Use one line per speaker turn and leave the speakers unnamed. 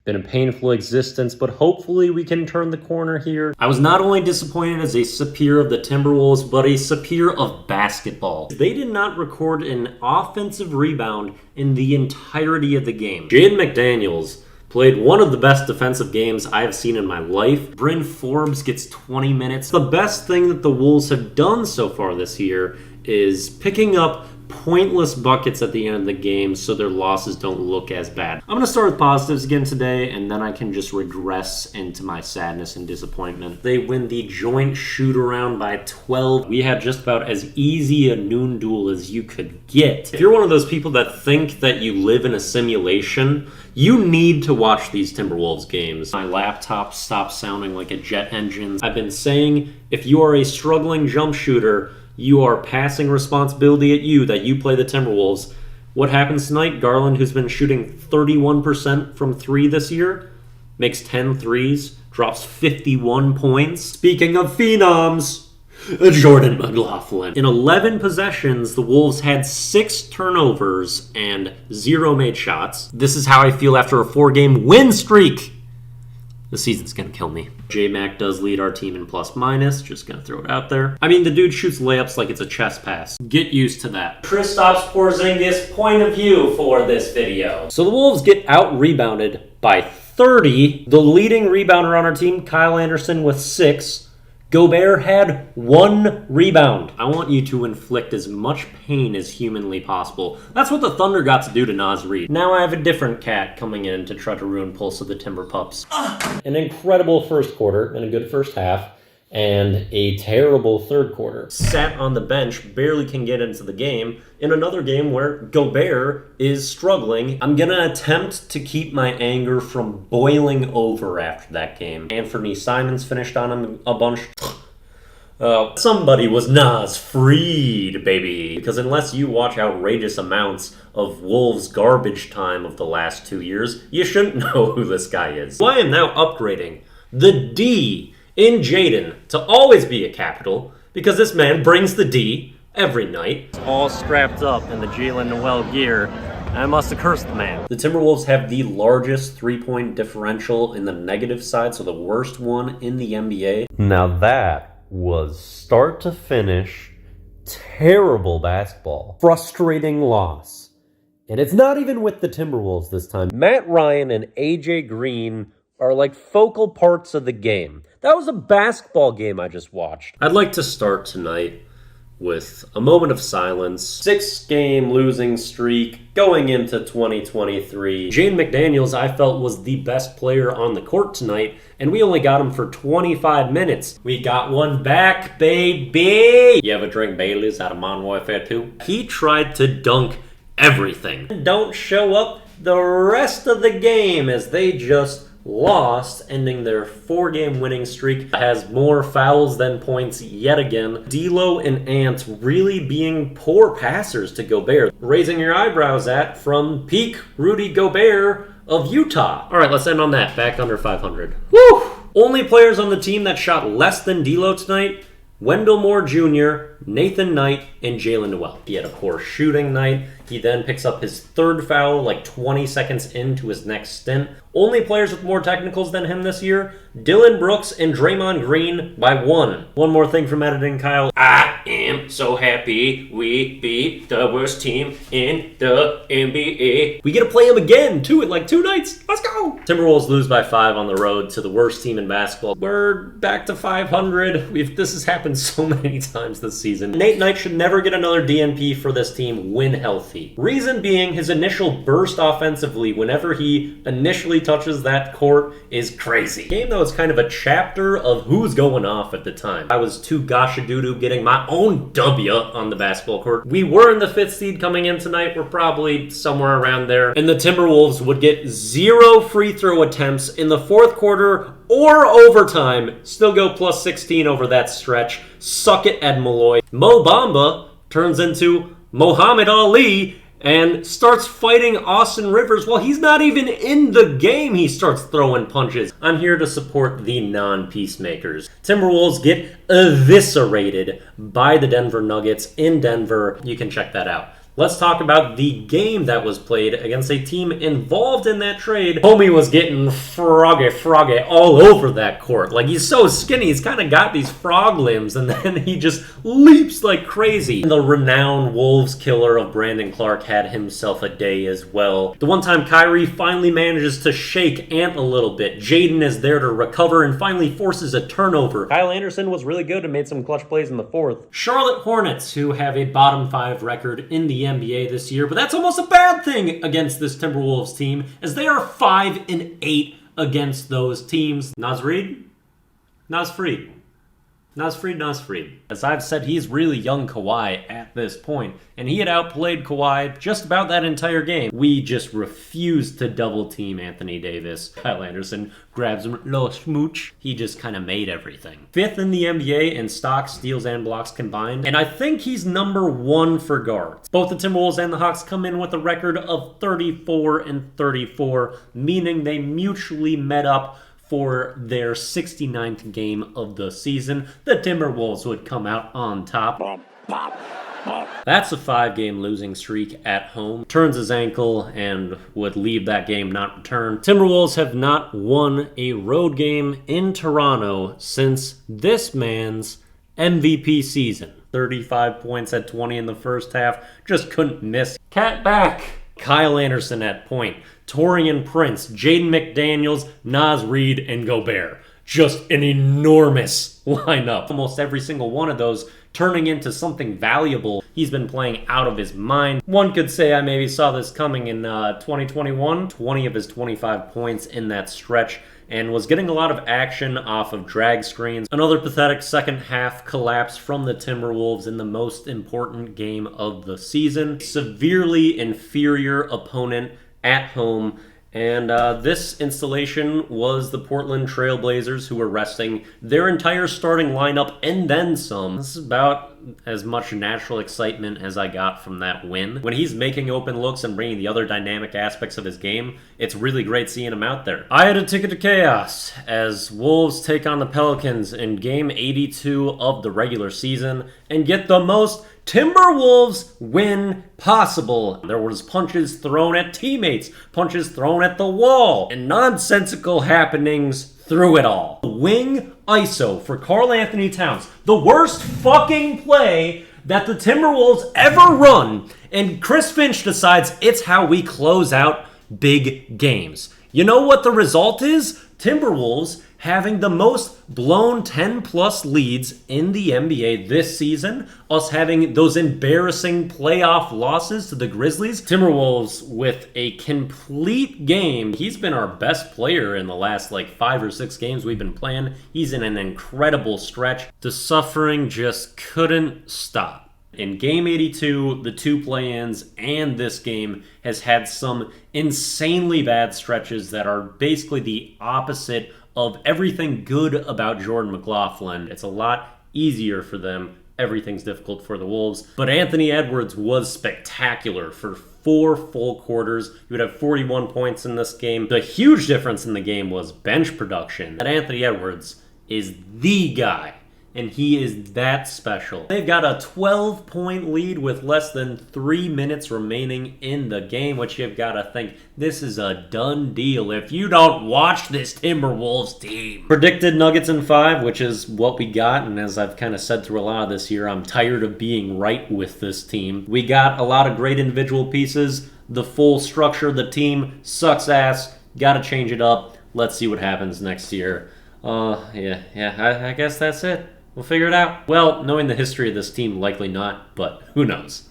Been a painful existence, but hopefully we can turn the corner here. I was not only disappointed as a Sapir of the Timberwolves, but a Sapir of basketball. They did not record an offensive rebound in the entirety of the game. Jaden McDaniels played one of the best defensive games I have seen in my life. Bryn Forbes gets 20 minutes. The best thing that the Wolves have done so far this year is picking up pointless buckets at the end of the game so their losses don't look as bad. I'm going to start with positives again today, and then I can just regress into my sadness and disappointment. They win the joint shoot-around by 12. We had just about as easy a noon duel as you could get. If you're one of those people that think that you live in a simulation, you need to watch these Timberwolves games. My laptop stopped sounding like a jet engine. I've been saying, if you are a struggling jump shooter, you are passing responsibility at you that you play the Timberwolves. What happens tonight? Garland, who's been shooting 31% from 3 this year, makes 10 threes, drops 51 points. Speaking of phenoms, Jordan McLaughlin. In 11 possessions, the Wolves had 6 turnovers and 0 made shots. This is how I feel after a 4-game win streak. The season's gonna kill me. J-Mac does lead our team in plus-minus. Just gonna throw it out there. I mean, the dude shoots layups like it's a chest pass. Get used to that. Kristaps Porzingis point of view for this video. So the Wolves get out-rebounded by 30. The leading rebounder on our team, Kyle Anderson, with 6. Gobert had 1 rebound. I want you to inflict as much pain as humanly possible. That's what the Thunder got to do to Naz Reid. Now I have a different cat coming in to try to ruin Pulse of the Timberpups. An incredible first quarter and a good first half, and a terrible third quarter. Sat on the bench, barely can get into the game, in another game where Gobert is struggling. I'm gonna attempt to keep my anger from boiling over after that game. Anthony Simons finished on him a bunch. Somebody was Naz freed, baby. Because unless you watch outrageous amounts of Wolves garbage time of the last 2 years, you shouldn't know who this guy is. So I am now upgrading the D in Jaden to always be a capital, because this man brings the D every night. All strapped up in the Jalen Noel gear. I must have cursed the man. The Timberwolves have the largest three-point differential in the negative side, so the worst one in the NBA. Now that was start to finish terrible basketball. Frustrating loss. And it's not even with the Timberwolves this time. Matt Ryan and AJ Green are like focal parts of the game. That was a basketball game I just watched. I'd like to start tonight with a moment of silence. 6-game losing streak going into 2023. Jaden McDaniels, I felt, was the best player on the court tonight, and we only got him for 25 minutes. We got one back, baby! You ever drink Bailey's out of Modern Warfare 2? He tried to dunk everything. Don't show up the rest of the game as they just lost, ending their 4-game winning streak. Has more fouls than points yet again. D'Lo and Ant really being poor passers to Gobert. Raising your eyebrows at from peak Rudy Gobert of Utah. All right, let's end on that. Back under 500. Woo! Only players on the team that shot less than D'Lo tonight: Wendell Moore Jr., Nathan Knight, and Jalen Noel. He had a poor shooting night. He then picks up his 3rd foul like 20 seconds into his next stint. Only players with more technicals than him this year: Dylan Brooks and Draymond Green by 1. One more thing from editing, Kyle. I am so happy we beat the worst team in the NBA. We get to play him again, too, in like 2 nights. Let's go! Timberwolves lose by 5 on the road to the worst team in basketball. We're back to 500. This has happened so many times this season. Nate Knight should never get another DNP for this team when healthy. Reason being, his initial burst offensively whenever he initially touches that court is crazy. The game, though, is kind of a chapter of who's going off at the time. I was too gosh-a-doo-doo getting my own W on the basketball court. We were in the 5th seed coming in tonight. We're probably somewhere around there. And the Timberwolves would get 0 free throw attempts in the 4th quarter or overtime. Still go plus 16 over that stretch. Suck it, Ed Malloy. Mo Bamba turns into Muhammad Ali and starts fighting Austin Rivers. Well, he's not even in the game. He starts throwing punches. I'm here to support the non-peacemakers. Timberwolves get eviscerated by the Denver Nuggets in Denver. You can check that out. Let's talk about the game that was played against a team involved in that trade. Homie was getting froggy all over that court. Like, he's so skinny, he's kind of got these frog limbs, and then he just leaps like crazy. The renowned Wolves killer of Brandon Clark had himself a day as well. The one time Kyrie finally manages to shake Ant a little bit, Jaden is there to recover and finally forces a turnover. Kyle Anderson was really good and made some clutch plays in the fourth. Charlotte Hornets, who have a bottom 5 record in the NBA this year, but that's almost a bad thing against this Timberwolves team, as they are 5-8 against those teams. Naz Reid? Naz Freed. As I've said, he's really young Kawhi at this point, and he had outplayed Kawhi just about that entire game. We just refused to double team Anthony Davis. Kyle Anderson grabs him, little smooch. He just kind of made everything. 5th in the NBA in stocks, steals, and blocks combined, and I think he's number 1 for guards. Both the Timberwolves and the Hawks come in with a record of 34-34, meaning they mutually met up for their 69th game of the season. The Timberwolves would come out on top. That's a 5-game losing streak at home. Turns his ankle and would leave that game not return. Timberwolves have not won a road game in Toronto since this man's MVP season. 35 points at 20 in the first half. Just couldn't miss. Cat back. Kyle Anderson at point. Taurean Prince, Jaden McDaniels, Naz Reid, and Gobert. Just an enormous lineup. Almost every single one of those turning into something valuable. He's been playing out of his mind. One could say I maybe saw this coming in 2021. 20 of his 25 points in that stretch, and was getting a lot of action off of drag screens. Another pathetic second half collapse from the Timberwolves in the most important game of the season. Severely inferior opponent at home, and this installation was the Portland Trail Blazers, who were resting their entire starting lineup and then some. This is about as much natural excitement as I got from that win. When he's making open looks and bringing the other dynamic aspects of his game, it's really great seeing him out there. I had a ticket to chaos as Wolves take on the Pelicans in game 82 of the regular season and get the most Timberwolves win possible. There was punches thrown at teammates, punches thrown at the wall, and nonsensical happenings through it all. Wing ISO for Karl Anthony Towns. The worst fucking play that the Timberwolves ever run, and Chris Finch decides it's how we close out big games. You know what the result is? Timberwolves having the most blown 10-plus leads in the NBA this season, us having those embarrassing playoff losses to the Grizzlies. Timberwolves with a complete game. He's been our best player in the last 5 or 6 games we've been playing. He's in an incredible stretch. The suffering just couldn't stop. In Game 82, the 2 play-ins and this game has had some insanely bad stretches that are basically the opposite of everything good about Jordan McLaughlin. It's a lot easier for them. Everything's difficult for the Wolves. But Anthony Edwards was spectacular for 4 full quarters. He would have 41 points in this game. The huge difference in the game was bench production. And Anthony Edwards is the guy, and he is that special. They've got a 12-point lead with less than 3 minutes remaining in the game, which you've got to think, this is a done deal if you don't watch this Timberwolves team. Predicted Nuggets in 5, which is what we got, and as I've kind of said through a lot of this year, I'm tired of being right with this team. We got a lot of great individual pieces. The full structure of the team sucks ass. Got to change it up. Let's see what happens next year. I guess that's it. We'll figure it out. Well, knowing the history of this team, likely not, but who knows.